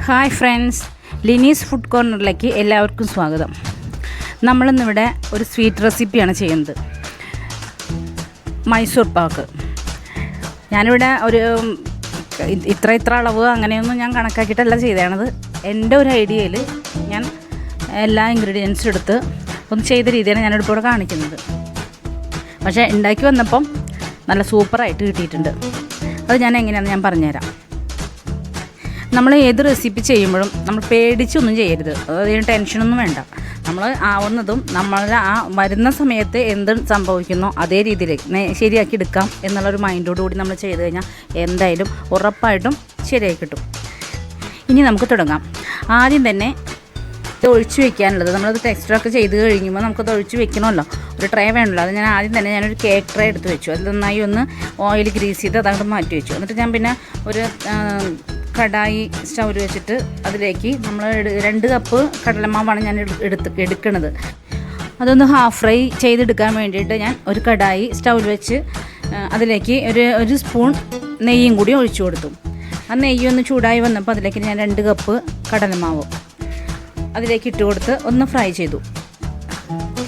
Hi friends, ലിനീസ് food കോർണറിലേക്ക് എല്ലാവർക്കും സ്വാഗതം. നമ്മളിന്നിവിടെ ഒരു സ്വീറ്റ് റെസിപ്പിയാണ് ചെയ്യുന്നത്, മൈസൂർ പാക്ക്. ഞാനിവിടെ ഒരു ഇത്ര അളവ് അങ്ങനെയൊന്നും ഞാൻ കണക്കാക്കിയിട്ടല്ല ചെയ്തതാണത്. എൻ്റെ ഒരു ഐഡിയയിൽ ഞാൻ എല്ലാ ഇൻഗ്രീഡിയൻസും എടുത്ത് ഒന്ന് ചെയ്ത രീതിയാണ് ഞാനിവിടെ ഇവിടെ കാണിക്കുന്നത്. പക്ഷേ ഉണ്ടാക്കി വന്നപ്പം നല്ല സൂപ്പറായിട്ട് കിട്ടിയിട്ടുണ്ട്. അത് ഞാൻ എങ്ങനെയാണെന്ന് ഞാൻ പറഞ്ഞുതരാം. നമ്മൾ ഏത് റെസിപ്പി ചെയ്യുമ്പോഴും നമ്മൾ പേടിച്ചൊന്നും ചെയ്യരുത്. അതിന് ടെൻഷനൊന്നും വേണ്ട. നമ്മൾ ആവുന്നതും നമ്മൾ ആ വരുന്ന സമയത്ത് എന്ത് സംഭവിക്കുന്നോ അതേ രീതിയിലേക്ക് ശരിയാക്കി എടുക്കാം എന്നുള്ളൊരു മൈൻഡോടുകൂടി നമ്മൾ ചെയ്ത് കഴിഞ്ഞാൽ എന്തായാലും ഉറപ്പായിട്ടും ശരിയായി കിട്ടും. ഇനി നമുക്ക് തുടങ്ങാം. ആദ്യം തന്നെ ഇത് ഒഴിച്ച് വെക്കാനുള്ളത്, നമ്മളത് ടെക്സ്റ്ററൊക്കെ ചെയ്ത് കഴിയുമ്പോൾ നമുക്കത് ഒഴിച്ച് വെക്കണമല്ലോ. ഒരു ട്രേ വേണമല്ലോ. അത് ഞാൻ ആദ്യം തന്നെ ഞാനൊരു കേക്ക് ട്രേ എടുത്ത് വെച്ചു. അത് നന്നായി ഒന്ന് ഓയിൽ ഗ്രീസ് ചെയ്ത് അതങ്ങോട്ട് മാറ്റി വെച്ചു. എന്നിട്ട് ഞാൻ പിന്നെ ഒരു കടായി സ്റ്റൗവിൽ വെച്ചിട്ട് അതിലേക്ക് നമ്മൾ 2 കപ്പ് കടലമാവാണ് ഞാൻ എടുക്കുന്നത്. അതൊന്ന് ഹാഫ് ഫ്രൈ ചെയ്തെടുക്കാൻ വേണ്ടിയിട്ട് ഞാൻ ഒരു കടായി സ്റ്റൗവിൽ വെച്ച് അതിലേക്ക് ഒരു സ്പൂൺ നെയ്യും കൂടി ഒഴിച്ചു കൊടുത്തു. ആ നെയ്യൊന്ന് ചൂടായി വന്നപ്പോൾ അതിലേക്ക് ഞാൻ 2 കപ്പ് കടലമാവ് അതിലേക്ക് ഇട്ട് കൊടുത്ത് ഒന്ന് ഫ്രൈ ചെയ്തു.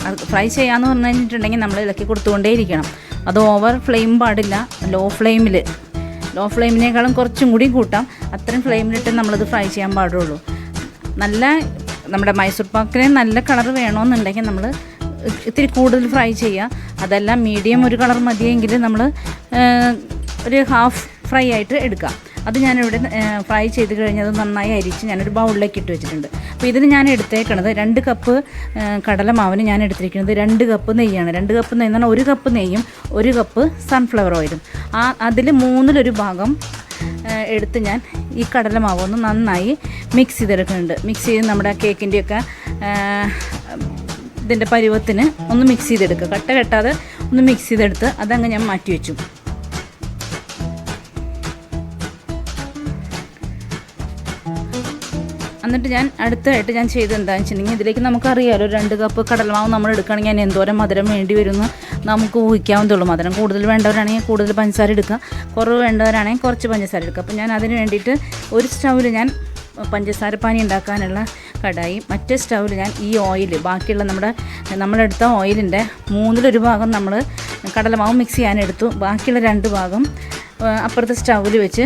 അത് ഫ്രൈ ചെയ്യാമെന്ന് പറഞ്ഞു കഴിഞ്ഞിട്ടുണ്ടെങ്കിൽ നമ്മൾ ഇളക്കി കൊടുത്തുകൊണ്ടേയിരിക്കണം. അത് ഓവർ ഫ്ലെയിം പാടില്ല. ലോ ഫ്ലെയിമിനേക്കാളും കുറച്ചും കൂടി കൂട്ടാം. അത്രയും ഫ്ലെയിമിലിട്ട് നമ്മളത് ഫ്രൈ ചെയ്യാൻ പാടുള്ളൂ. നമ്മുടെ മൈസൂർ പാക്കിന് നല്ല കളർ വേണമെന്നുണ്ടെങ്കിൽ നമ്മൾ ഇത്തിരി കൂടുതൽ ഫ്രൈ ചെയ്യുക. അതല്ല മീഡിയം ഒരു കളർ മതിയെങ്കിൽ നമ്മൾ ഒരു ഹാഫ് ഫ്രൈ ആയിട്ട് എടുക്കാം. അത് ഞാനിവിടെ ഫ്രൈ ചെയ്ത് കഴിഞ്ഞത് നന്നായി അരിച്ച് ഞാനൊരു ബൗളിലേക്ക് ഇട്ട് വെച്ചിട്ടുണ്ട്. അപ്പോൾ ഇതിന് ഞാൻ എടുത്തേക്കണത് 2 കപ്പ് കടലമാവിന് ഞാൻ എടുത്തിരിക്കുന്നത് 2 കപ്പ് നെയ്യാണ്. 2 കപ്പ് നെയ്യ് എന്ന് പറഞ്ഞാൽ 1 കപ്പ് നെയ്യും 1 കപ്പ് സൺഫ്ലവർ ഓയിലും. അതിൽ 1/3 ഭാഗം എടുത്ത് ഞാൻ ഈ കടലമാവ് ഒന്ന് നന്നായി മിക്സ് ചെയ്തെടുക്കുന്നുണ്ട്. മിക്സ് ചെയ്ത് നമ്മുടെ കേക്കിൻ്റെയൊക്കെ ഇതിൻ്റെ പരുവത്തിന് ഒന്ന് മിക്സ് ചെയ്തെടുക്കുക. കട്ട കെട്ടാതെ ഒന്ന് മിക്സ് ചെയ്തെടുത്ത് അതങ്ങ് ഞാൻ മാറ്റി വെച്ചു. എന്നിട്ട് ഞാൻ അടുത്തായിട്ട് ഞാൻ ചെയ്ത് എന്താണെന്ന് വെച്ചിട്ടുണ്ടെങ്കിൽ ഇതിലേക്ക് നമുക്കറിയാമല്ലോ 2 കപ്പ് കടലമാവ് നമ്മൾ എടുക്കുകയാണെങ്കിൽ ഞാൻ എന്തോരം മധുരം വേണ്ടി വരുമെന്ന് നമുക്ക് ഊഹിക്കാവുന്നതുള്ളൂ. മധുരം കൂടുതൽ വേണ്ടവരാണെങ്കിൽ കൂടുതൽ പഞ്ചസാര എടുക്കുക, കുറവ് വേണ്ടവരാണെങ്കിൽ കുറച്ച് പഞ്ചസാര എടുക്കുക. അപ്പോൾ ഞാൻ അതിന് വേണ്ടിയിട്ട് ഒരു സ്റ്റൗവിൽ ഞാൻ പഞ്ചസാര പാനി ഉണ്ടാക്കാനുള്ള കടായി, മറ്റേ സ്റ്റൗവിൽ ഞാൻ ഈ ഓയിൽ, ബാക്കിയുള്ള നമ്മളെടുത്ത ഓയിലിൻ്റെ 1/3 ഭാഗം നമ്മൾ കടലമാവ് മിക്സ് ചെയ്യാനെടുത്തു. ബാക്കിയുള്ള 2 ഭാഗം അപ്പുറത്തെ സ്റ്റൗവിൽ വെച്ച്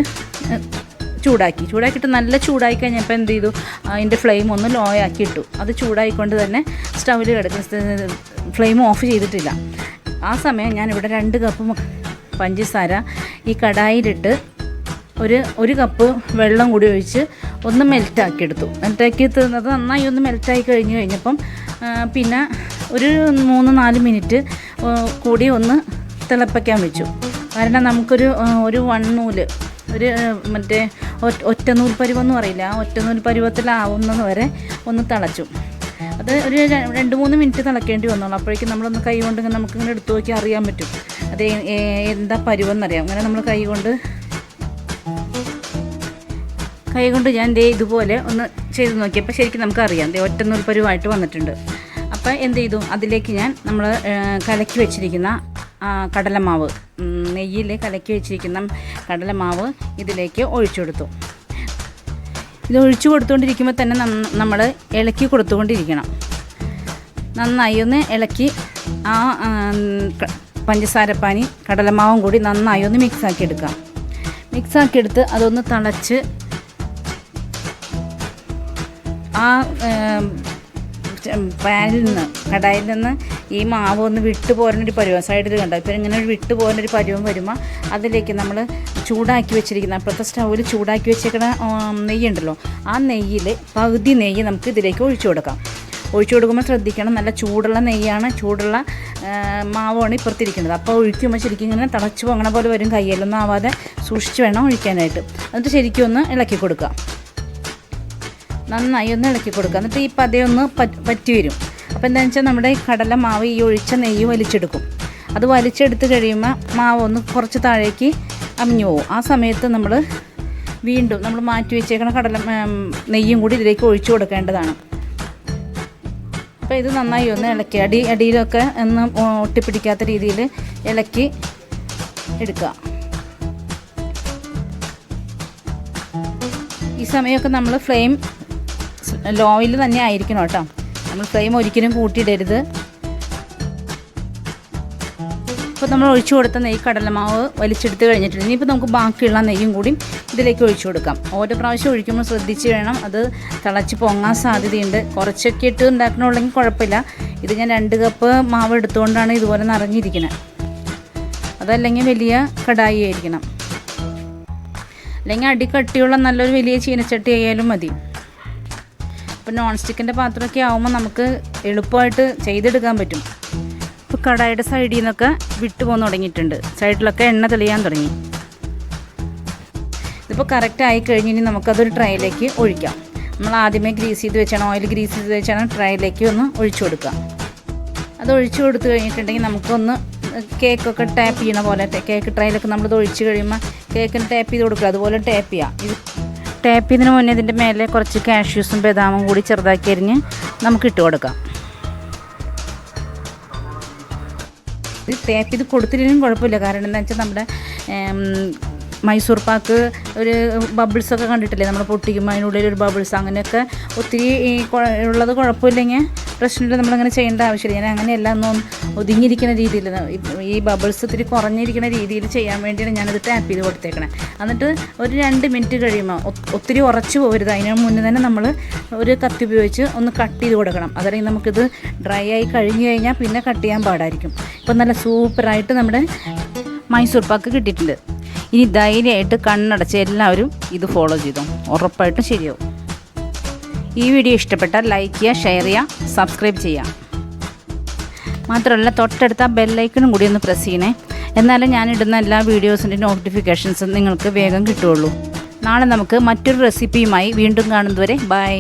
ചൂടാക്കിയിട്ട് നല്ല ചൂടായി കഴിഞ്ഞപ്പോൾ എന്ത് ചെയ്തു, അതിൻ്റെ ഫ്ലെയിം ഒന്ന് ലോ ആക്കി ഇട്ടു. അത് ചൂടായിക്കൊണ്ട് തന്നെ സ്റ്റൗവിൽ കിടക്കുന്ന ഫ്ലെയിം ഓഫ് ചെയ്തിട്ടില്ല. ആ സമയം ഞാനിവിടെ 2 കപ്പ് പഞ്ചസാര ഈ കടായിലിട്ട് ഒരു കപ്പ് വെള്ളം കൂടി ഒഴിച്ച് ഒന്ന് മെൽറ്റാക്കിയെടുത്തു. അത് നന്നായി ഒന്ന് മെൽറ്റായി കഴിഞ്ഞപ്പം പിന്നെ ഒരു 3-4 മിനിറ്റ് കൂടി ഒന്ന് തിളപ്പിക്കാൻ വെച്ചു. കാരണം നമുക്കൊരു വണ്ണൂല് മറ്റേ ഒറ്റനൂൽ പരുവെന്ന് പറയില്ല, ആ ഒറ്റനൂൽ പരുവത്തിലാവുന്നത് വരെ ഒന്ന് തിളച്ചു. അത് ഒരു 2-3 മിനിറ്റ് തിളക്കേണ്ടി വന്നോളൂ. അപ്പോഴേക്കും നമ്മളൊന്ന് കൈ കൊണ്ട് നമുക്കിങ്ങനെ എടുത്തു നോക്കി അറിയാൻ പറ്റും അത് എന്താ പരുവെന്നറിയാം. അങ്ങനെ നമ്മൾ കൈ കൊണ്ട് ഞാൻ ഇതുപോലെ ഒന്ന് ചെയ്ത് നോക്കിയപ്പോൾ ശരിക്കും നമുക്കറിയാം ഒറ്റനൂൽ പരുവായിട്ട് വന്നിട്ടുണ്ട്. അപ്പോൾ എന്ത് ചെയ്തു, അതിലേക്ക് ഞാൻ നമ്മൾ കലക്കി വെച്ചിരിക്കുന്ന കടലമാവ്, നെയ്യിൽ കലക്കി വെച്ചിരിക്കുന്ന കടലമാവ് ഇതിലേക്ക് ഒഴിച്ചു കൊടുത്തു. ഇത് ഒഴിച്ചു കൊടുത്തുകൊണ്ടിരിക്കുമ്പോൾ തന്നെ നമ്മൾ ഇളക്കി കൊടുത്തുകൊണ്ടിരിക്കണം. നന്നായി ഒന്ന് ഇളക്കി ആ പഞ്ചസാരപ്പാനി കടലമാവും കൂടി നന്നായി ഒന്ന് മിക്സാക്കിയെടുത്ത് അതൊന്ന് തിളച്ച് കടായിൽ നിന്ന് ഈ മാവ് ഒന്ന് വിട്ടു പോരുന്നൊരു പരുവം സൈഡിൽ കണ്ടോ. ഇപ്പോൾ ഇങ്ങനെ വിട്ടു പോകുന്നൊരു പരുവം വരുമ്പോൾ അതിലേക്ക് നമ്മൾ ചൂടാക്കി വെച്ചിരിക്കുന്ന അപ്പുറത്തെ സ്റ്റൗവിൽ ചൂടാക്കി വെച്ചേക്കുന്ന നെയ്യുണ്ടല്ലോ, ആ നെയ്യിൽ പകുതി നെയ്യ് നമുക്ക് ഇതിലേക്ക് ഒഴിച്ചു കൊടുക്കുമ്പോൾ ശ്രദ്ധിക്കണം, നല്ല ചൂടുള്ള നെയ്യാണ്, ചൂടുള്ള മാവാണ് ഇപ്പുറത്തിരിക്കുന്നത്. അപ്പോൾ ഒഴിക്കുമ്പോൾ ശരിക്കും ഇങ്ങനെ തിളച്ച് പോകണ പോലെ വരും. കയ്യിലൊന്നും ആവാതെ സൂക്ഷിച്ച് വേണം ഒഴിക്കാനായിട്ട്. എന്നിട്ട് ശരിക്കും ഒന്ന് ഇളക്കി കൊടുക്കുക, നന്നായി ഒന്ന് ഇളക്കി കൊടുക്കുക. എന്നിട്ട് ഈ പതയൊന്ന് പറ്റി വരും. അപ്പോൾ എന്താണെന്ന് വെച്ചാൽ നമ്മുടെ ഈ കടലമാവ് ഈ ഒഴിച്ച നെയ്യ് വലിച്ചെടുക്കും. അത് വലിച്ചെടുത്ത് കഴിയുമ്പോൾ മാവ് ഒന്ന് കുറച്ച് താഴേക്ക് അമിഞ്ഞു പോകും. ആ സമയത്ത് നമ്മൾ വീണ്ടും നമ്മൾ മാറ്റി വെച്ചേക്കണ നെയ്യും കൂടി ഇതിലേക്ക് ഒഴിച്ചു കൊടുക്കേണ്ടതാണ്. അപ്പോൾ ഇത് നന്നായി ഒന്ന് ഇളക്കി അടിയിലൊക്കെ ഒന്ന് ഒട്ടിപ്പിടിക്കാത്ത രീതിയിൽ ഇളക്കി എടുക്കുക. ഈ സമയമൊക്കെ നമ്മൾ ഫ്ലെയിം ലോയിൽ തന്നെ ആയിരിക്കണം കേട്ടോ. നമ്മൾ ഫ്ലെയിം ഒരിക്കലും കൂട്ടിയിടരുത്. ഇപ്പോൾ നമ്മൾ ഒഴിച്ചു കൊടുത്ത നെയ്യ് കടലമാവ് വലിച്ചെടുത്ത് കഴിഞ്ഞിട്ടുണ്ട്. ഇനിയിപ്പോൾ നമുക്ക് ബാക്കിയുള്ള നെയ്യും കൂടി ഇതിലേക്ക് ഒഴിച്ചു കൊടുക്കാം. ഓരോ പ്രാവശ്യം ഒഴിക്കുമ്പോൾ ശ്രദ്ധിച്ച് വേണം, അത് തിളച്ച് പൊങ്ങാൻ സാധ്യതയുണ്ട്. കുറച്ചൊക്കെ ഇട്ട് ഉണ്ടാക്കണമുള്ളെങ്കിൽ കുഴപ്പമില്ല. ഇത് ഞാൻ 2 കപ്പ് മാവ് എടുത്തുകൊണ്ടാണ് ഇതുപോലെ നിറഞ്ഞിരിക്കുന്നത്. അതല്ലെങ്കിൽ വലിയ കടായി ആയിരിക്കണം, അല്ലെങ്കിൽ അടിക്കട്ടിയുള്ള നല്ലൊരു വലിയ ചീനച്ചട്ടി ആയാലും മതി. ഇപ്പോൾ നോൺ സ്റ്റിക്കിൻ്റെ പാത്രമൊക്കെ ആകുമ്പോൾ നമുക്ക് എളുപ്പമായിട്ട് ചെയ്തെടുക്കാൻ പറ്റും. ഇപ്പോൾ കടായിയുടെ സൈഡിൽ നിന്നൊക്കെ വിട്ടു പോകാൻ തുടങ്ങിയിട്ടുണ്ട്. സൈഡിലൊക്കെ എണ്ണ തെളിയാൻ തുടങ്ങി. ഇതിപ്പോൾ കറക്റ്റ് ആയി കഴിഞ്ഞ് ഇനി നമുക്കതൊരു ട്രൈയിലേക്ക് ഒഴിക്കാം. നമ്മൾ ആദ്യമേ ഗ്രീസ് ചെയ്ത് വെച്ചാണ്, ഓയിൽ ഗ്രീസ് ചെയ്ത് വെച്ചാണ് ട്രൈയിലേക്ക് ഒന്ന് ഒഴിച്ചു കൊടുക്കുക. അത് ഒഴിച്ചു കൊടുത്തു കഴിഞ്ഞിട്ടുണ്ടെങ്കിൽ നമുക്കൊന്ന് കേക്കൊക്കെ ടാപ്പ് ചെയ്യണ പോലെ, കേക്ക് ട്രൈയിലൊക്കെ നമ്മളിത് ഒഴിച്ച് കഴിയുമ്പോൾ കേക്കിന് ടാപ്പ് ചെയ്ത് കൊടുക്കുക. അതുപോലെ ടാപ്പ് ചെയ്യാം. ഇത് ടാപ്പ് ചെയ്തതിന് മുന്നേ ഇതിൻ്റെ മേലെ കുറച്ച് കാഷ്യൂസും ബദാമും കൂടി ചെറുതാക്കി അരിഞ്ഞ് നമുക്ക് ഇട്ട് കൊടുക്കാം. ഇത് ടാപ്പ് ചെയ്ത് കൊടുത്തില്ലെങ്കിലും കുഴപ്പമില്ല. കാരണം എന്താ വെച്ചാൽ നമ്മുടെ മൈസൂർ പാക്ക് ഒരു ബബിൾസൊക്കെ കണ്ടിട്ടില്ലേ, നമ്മൾ പൊട്ടിക്കുമ്പോൾ അതിനുള്ളിൽ ഒരു ബബിൾസ്, അങ്ങനെയൊക്കെ ഒത്തിരി ഉള്ളത് കുഴപ്പമില്ലെങ്കിൽ പ്രശ്നമില്ല. നമ്മളങ്ങനെ ചെയ്യേണ്ട ആവശ്യമില്ല. ഞാൻ അങ്ങനെയല്ല, ഒന്നും ഒതുങ്ങിയിരിക്കുന്ന രീതിയിൽ, ഈ ബബിൾസ് ഒത്തിരി കുറഞ്ഞിരിക്കുന്ന രീതിയിൽ ചെയ്യാൻ വേണ്ടിയാണ് ഞാനത് ടാപ്പ് ചെയ്ത് കൊടുത്തേക്കണേ. എന്നിട്ട് ഒരു 2 മിനിറ്റ് കഴിയുമ്പോൾ, ഒത്തിരി ഉറച്ചു പോകരുത്, അതിന് മുന്നേ തന്നെ നമ്മൾ ഒരു കത്തി ഉപയോഗിച്ച് ഒന്ന് കട്ട് ചെയ്ത് കൊടുക്കണം. അതല്ലെങ്കിൽ നമുക്കിത് ഡ്രൈ ആയി കഴിഞ്ഞ് കഴിഞ്ഞാൽ പിന്നെ കട്ട് ചെയ്യാൻ പാടായിരിക്കും. ഇപ്പം നല്ല സൂപ്പറായിട്ട് നമ്മുടെ മൈസൂർ പാക്ക് കിട്ടിയിട്ടുണ്ട്. ഇനി ധൈര്യമായിട്ട് കണ്ണടച്ച് എല്ലാവരും ഇത് ഫോളോ ചെയ്തോ, ഉറപ്പായിട്ടും ശരിയാവും. ഈ വീഡിയോ ഇഷ്ടപ്പെട്ടാൽ ലൈക്ക് ചെയ്യുക, ഷെയർ ചെയ്യുക, സബ്സ്ക്രൈബ് ചെയ്യുക. മാത്രമല്ല തൊട്ടടുത്ത ബെല്ലൈക്കണും കൂടി ഒന്ന് പ്രസ് ചെയ്യണേ. എന്നാലും ഞാനിടുന്ന എല്ലാ വീഡിയോസിൻ്റെ നോട്ടിഫിക്കേഷൻസും നിങ്ങൾക്ക് വേഗം കിട്ടുകയുള്ളൂ. നാളെ നമുക്ക് മറ്റൊരു റെസിപ്പിയുമായി വീണ്ടും കാണുന്നതുവരെ ബൈ.